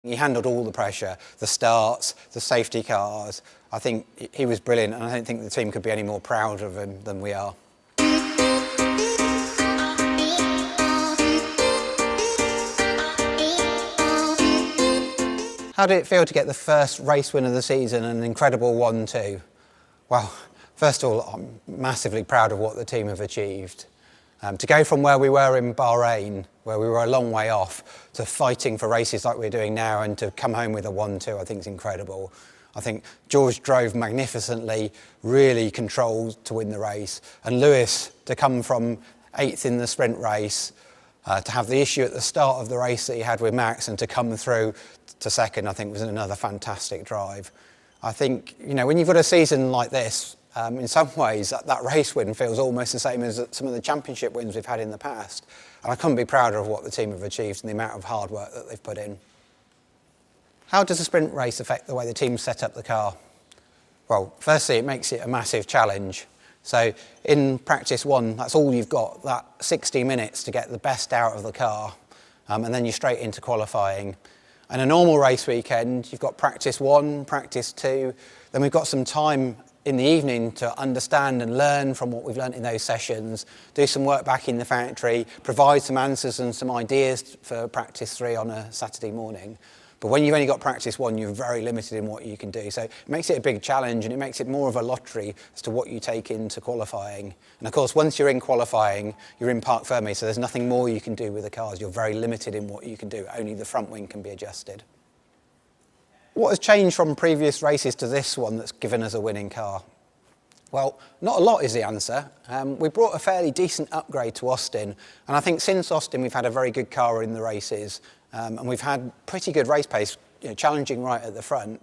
He handled all the pressure, the starts, the safety cars. I think he was brilliant, and I don't think the team could be any more proud of him than we are. How did it feel to get the first race win of the season, an incredible 1-2? Well, first of all, I'm massively proud of what the team have achieved. To go from where we were in Bahrain, where we were a long way off, to fighting for races like we're doing now, and to come home with a 1-2, I think is incredible. I think George drove magnificently, really controlled to win the race. And Lewis, to come from 8th in the sprint race, to have the issue at the start of the race that he had with Max, and to come through to 2nd, I think was another fantastic drive. I think, when you've got a season like this, in some ways, that race win feels almost the same as some of the championship wins we've had in the past. And I couldn't be prouder of what the team have achieved and the amount of hard work that they've put in. How does a sprint race affect the way the team set up the car? Well, firstly, it makes it a massive challenge. So in practice 1, that's all you've got, that 60 minutes to get the best out of the car. And then you're straight into qualifying. And a normal race weekend, you've got practice 1, practice 2, then we've got some time in the evening to understand and learn from what we've learned in those sessions, do some work back in the factory, provide some answers and some ideas for practice 3 on a Saturday morning. But when you've only got practice 1, you're very limited in what you can do. So it makes it a big challenge, and it makes it more of a lottery as to what you take into qualifying. And of course, once you're in qualifying, you're in parc fermé, so there's nothing more you can do with the cars. You're very limited in what you can do. Only the front wing can be adjusted. What has changed from previous races to this one that's given us a winning car? Well, not a lot is the answer. We brought a fairly decent upgrade to Austin, and I think since Austin we've had a very good car in the races, and we've had pretty good race pace, challenging right at the front.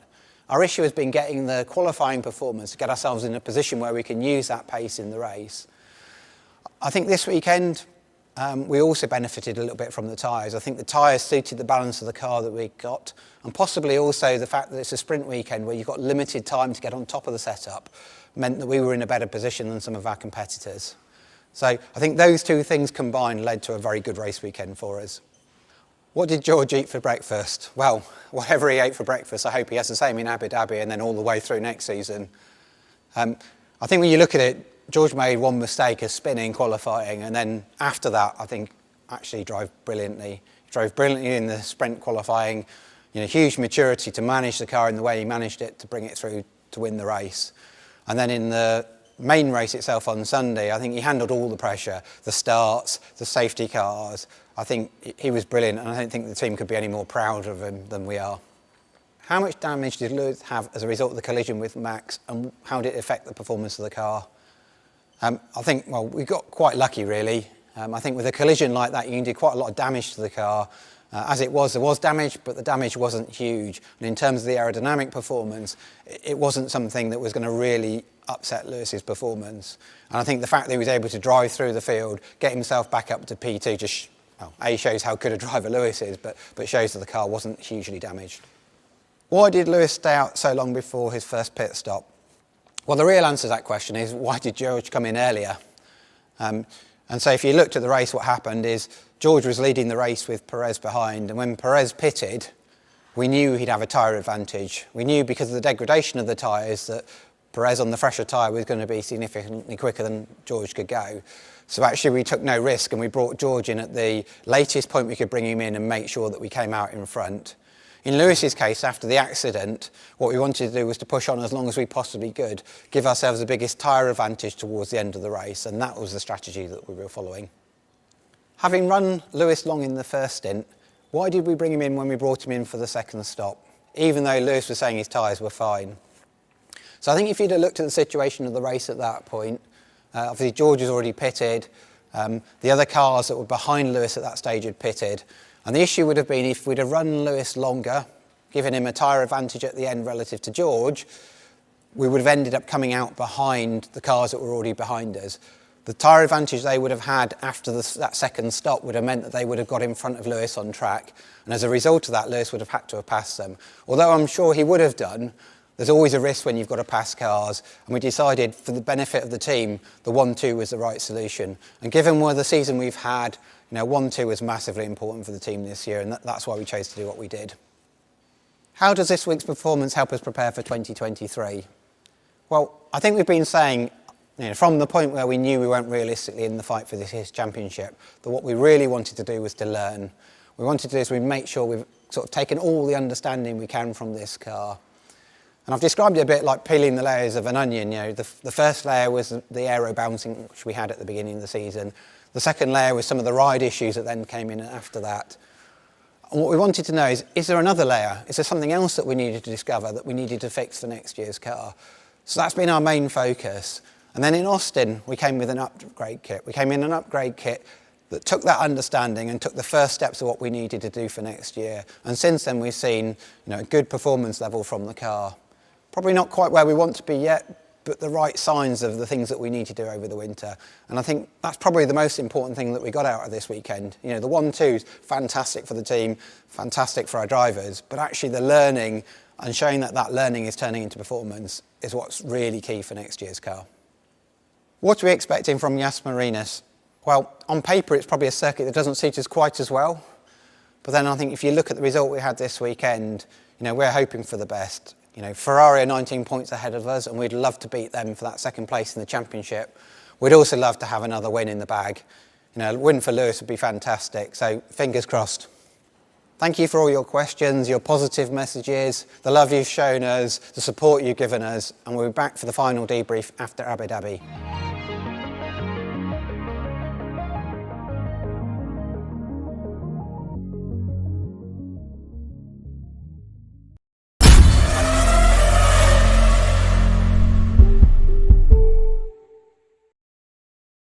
Our issue has been getting the qualifying performance to get ourselves in a position where we can use that pace in the race. I think this weekend we also benefited a little bit from the tyres. I think the tyres suited the balance of the car that we got, and possibly also the fact that it's a sprint weekend where you've got limited time to get on top of the setup meant that we were in a better position than some of our competitors. So I think those two things combined led to a very good race weekend for us. What did George eat for breakfast? Well, whatever he ate for breakfast, I hope he has the same in Abu Dhabi and then all the way through next season. I think when you look at it, George made one mistake of spinning qualifying, and then after that, I think actually drove brilliantly. He drove brilliantly in the sprint qualifying, huge maturity to manage the car in the way he managed it to bring it through to win the race. And then in the main race itself on Sunday, I think he handled all the pressure, the starts, the safety cars. I think he was brilliant, and I don't think the team could be any more proud of him than we are. How much damage did Lewis have as a result of the collision with Max, and how did it affect the performance of the car? I think, we got quite lucky, really. I think with a collision like that, you can do quite a lot of damage to the car. As it was, there was damage, but the damage wasn't huge. And in terms of the aerodynamic performance, it wasn't something that was going to really upset Lewis's performance. And I think the fact that he was able to drive through the field, get himself back up to P2, just shows how good a driver Lewis is, but shows that the car wasn't hugely damaged. Why did Lewis stay out so long before his first pit stop? Well, the real answer to that question is, why did George come in earlier? And so if you looked at the race, what happened is George was leading the race with Perez behind, and when Perez pitted, we knew he'd have a tyre advantage. We knew because of the degradation of the tyres that Perez on the fresher tyre was going to be significantly quicker than George could go. So actually we took no risk, and we brought George in at the latest point we could bring him in and make sure that we came out in front. In Lewis's case, after the accident, what we wanted to do was to push on as long as we possibly could, give ourselves the biggest tyre advantage towards the end of the race, and that was the strategy that we were following. Having run Lewis long in the first stint, why did we bring him in when we brought him in for the second stop, even though Lewis was saying his tyres were fine? So I think if you'd have looked at the situation of the race at that point, obviously George was already pitted, the other cars that were behind Lewis at that stage had pitted, and the issue would have been if we'd have run Lewis longer, given him a tyre advantage at the end relative to George, we would have ended up coming out behind the cars that were already behind us. The tyre advantage they would have had after that second stop would have meant that they would have got in front of Lewis on track, and as a result of that, Lewis would have had to have passed them. Although I'm sure he would have done, there's always a risk when you've got to pass cars, and we decided for the benefit of the team, the 1-2 was the right solution. And given the season we've had, 1-2 was massively important for the team this year, and that's why we chose to do what we did. How does this week's performance help us prepare for 2023? Well, I think we've been saying, from the point where we knew we weren't realistically in the fight for this year's championship, that what we really wanted to do was to learn. We wanted to do is we make sure we've sort of taken all the understanding we can from this car. And I've described it a bit like peeling the layers of an onion. The first layer was the aero bouncing, which we had at the beginning of the season. The second layer was some of the ride issues that then came in after that. And what we wanted to know is there another layer? Is there something else that we needed to discover, that we needed to fix for next year's car? So that's been our main focus. And then in Austin, we came with an upgrade kit. We came in an upgrade kit that took that understanding and took the first steps of what we needed to do for next year. And since then, we've seen a good performance level from the car. Probably not quite where we want to be yet, but the right signs of the things that we need to do over the winter. And I think that's probably the most important thing that we got out of this weekend. The 1-2's fantastic for the team, fantastic for our drivers, but actually the learning and showing that learning is turning into performance is what's really key for next year's car. What are we expecting from Yas Marinas? Well, on paper it's probably a circuit that doesn't suit us quite as well, but then I think if you look at the result we had this weekend, we're hoping for the best. Ferrari are 19 points ahead of us, and we'd love to beat them for that second place in the championship. We'd also love to have another win in the bag. A win for Lewis would be fantastic, so fingers crossed. Thank you for all your questions, your positive messages, the love you've shown us, the support you've given us, and we'll be back for the final debrief after Abu Dhabi.